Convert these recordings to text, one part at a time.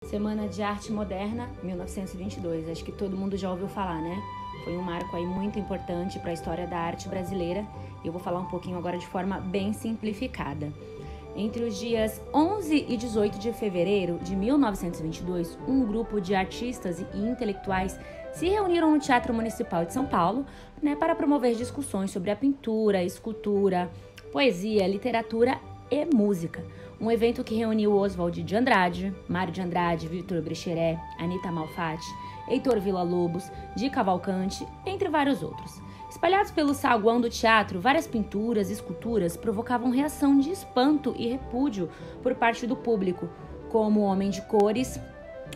Semana de Arte Moderna, 1922. Acho que todo mundo já ouviu falar, né? Foi um marco aí muito importante para a história da arte brasileira. E eu vou falar um pouquinho agora de forma bem simplificada. Entre os dias 11 e 18 de fevereiro de 1922, um grupo de artistas e intelectuais se reuniram no Teatro Municipal de São Paulo, para promover discussões sobre a pintura, escultura, poesia, literatura e música. Um evento que reuniu Oswald de Andrade, Mário de Andrade, Vitor Brecheret, Anita Malfatti, Heitor Villa-Lobos, Di Cavalcanti, entre vários outros. Espalhados pelo saguão do teatro, várias pinturas e esculturas provocavam reação de espanto e repúdio por parte do público, como o Homem de Cores,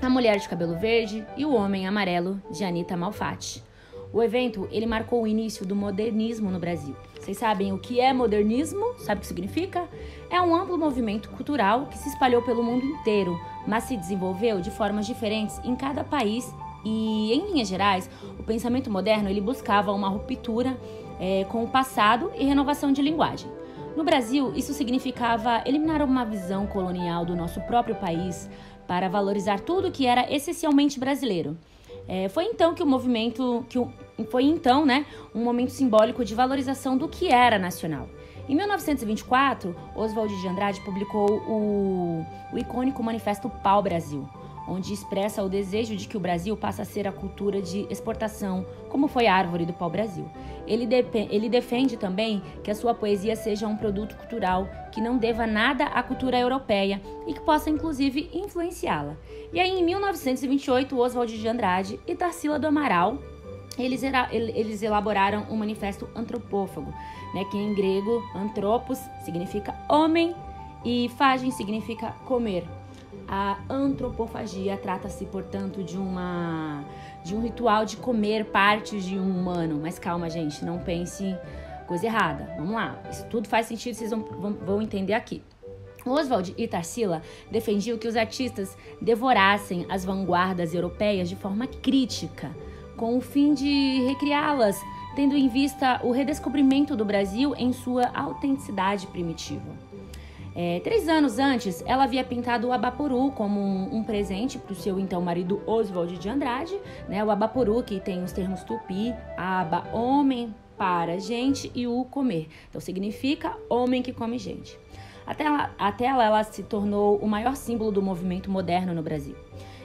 a Mulher de Cabelo Verde e o Homem Amarelo, de Anita Malfatti. O evento, ele marcou o início do modernismo no Brasil. Vocês sabem o que é modernismo? Sabe o que significa? É um amplo movimento cultural que se espalhou pelo mundo inteiro, mas se desenvolveu de formas diferentes em cada país e, em linhas gerais, o pensamento moderno ele buscava uma ruptura com o passado e renovação de linguagem. No Brasil, isso significava eliminar uma visão colonial do nosso próprio país para valorizar tudo que era essencialmente brasileiro. Foi então um momento simbólico de valorização do que era nacional. Em 1924, Oswald de Andrade publicou o icônico Manifesto Pau-Brasil, onde expressa o desejo de que o Brasil passe a ser a cultura de exportação, como foi a árvore do pau-brasil. Ele defende também que a sua poesia seja um produto cultural que não deva nada à cultura europeia e que possa, inclusive, influenciá-la. E aí, em 1928, Oswald de Andrade e Tarsila do Amaral, eles elaboraram um manifesto antropófago, que em grego, antropos significa homem e phagem significa comer. A antropofagia trata-se, portanto, de um ritual de comer partes de um humano. Mas calma, gente, não pense coisa errada. Vamos lá, isso tudo faz sentido, vocês vão entender aqui. Oswald e Tarsila defendiam que os artistas devorassem as vanguardas europeias de forma crítica, com o fim de recriá-las, tendo em vista o redescobrimento do Brasil em sua autenticidade primitiva. 3 anos antes, ela havia pintado o Abaporu como um presente para o seu então marido Oswald de Andrade, O Abaporu, que tem os termos tupi, aba, homem, para, gente, e o comer. Então, significa homem que come gente. Até ela se tornou o maior símbolo do movimento moderno no Brasil.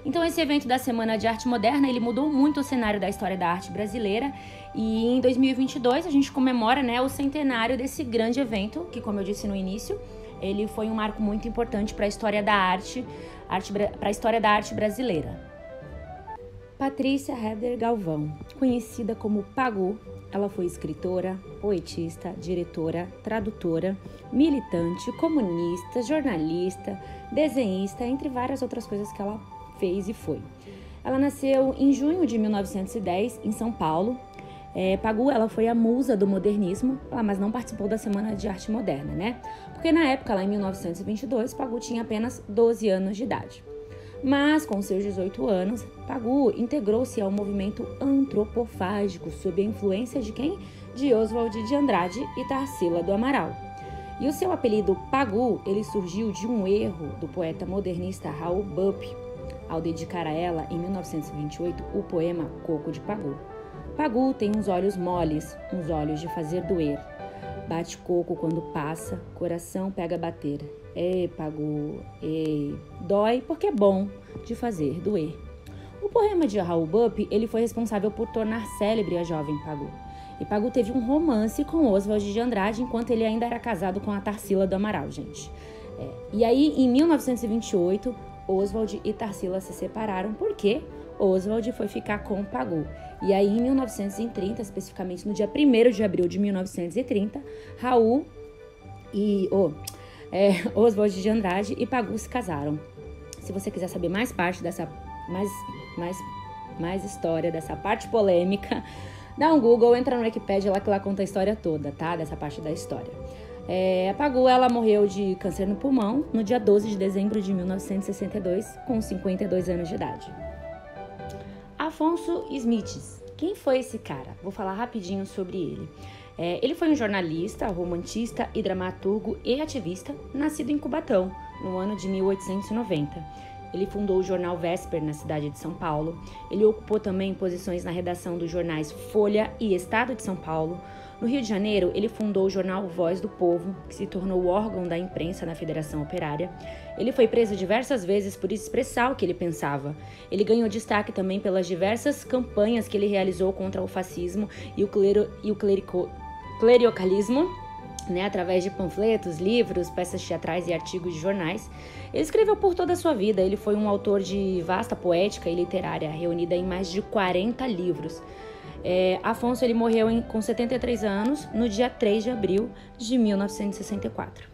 Então, esse evento da Semana de Arte Moderna, ele mudou muito o cenário da história da arte brasileira. E em 2022, a gente comemora, o centenário desse grande evento, que, como eu disse no início, ele foi um marco muito importante para a história da arte brasileira. Patrícia Herder Galvão, conhecida como Pagu, ela foi escritora, poetista, diretora, tradutora, militante, comunista, jornalista, desenhista, entre várias outras coisas que ela fez e foi. Ela nasceu em junho de 1910, em São Paulo. Pagu, ela foi a musa do modernismo, mas não participou da Semana de Arte Moderna, Porque na época, lá em 1922, Pagu tinha apenas 12 anos de idade. Mas, com seus 18 anos, Pagu integrou-se ao movimento antropofágico, sob a influência de quem? De Oswald de Andrade e Tarsila do Amaral. E o seu apelido Pagu, ele surgiu de um erro do poeta modernista Raul Bupp, ao dedicar a ela, em 1928, o poema Coco de Pagu. Pagu tem uns olhos moles, uns olhos de fazer doer. Bate coco quando passa, coração pega bater. Ei, Pagu, ei, dói porque é bom de fazer doer. O poema de Raul Bupp, ele foi responsável por tornar célebre a jovem Pagu. E Pagu teve um romance com Oswald de Andrade enquanto ele ainda era casado com a Tarsila do Amaral, gente. E aí, em 1928, Oswald e Tarsila se separaram porque Oswald foi ficar com Pagu. E aí, em 1930, especificamente no dia 1º de abril de 1930, Raul e Oswald de Andrade e Pagu se casaram. Se você quiser saber mais parte dessa mais história dessa parte polêmica, dá um Google, entra no Wikipedia lá que lá conta a história toda, tá? Dessa parte da história. A Pagu, ela morreu de câncer no pulmão no dia 12 de dezembro de 1962, com 52 anos de idade. Afonso Smiths. Quem foi esse cara? Vou falar rapidinho sobre ele. Ele foi um jornalista, romantista e dramaturgo e ativista, nascido em Cubatão, no ano de 1890. Ele fundou o jornal Vesper na cidade de São Paulo. Ele ocupou também posições na redação dos jornais Folha e Estado de São Paulo. No Rio de Janeiro, ele fundou o jornal Voz do Povo, que se tornou o órgão da imprensa na Federação Operária. Ele foi preso diversas vezes por expressar o que ele pensava. Ele ganhou destaque também pelas diversas campanhas que ele realizou contra o fascismo e o clericalismo, através de panfletos, livros, peças teatrais e artigos de jornais. Ele escreveu por toda a sua vida. Ele foi um autor de vasta poética e literária, reunida em mais de 40 livros. Afonso ele morreu com 73 anos, no dia 3 de abril de 1964.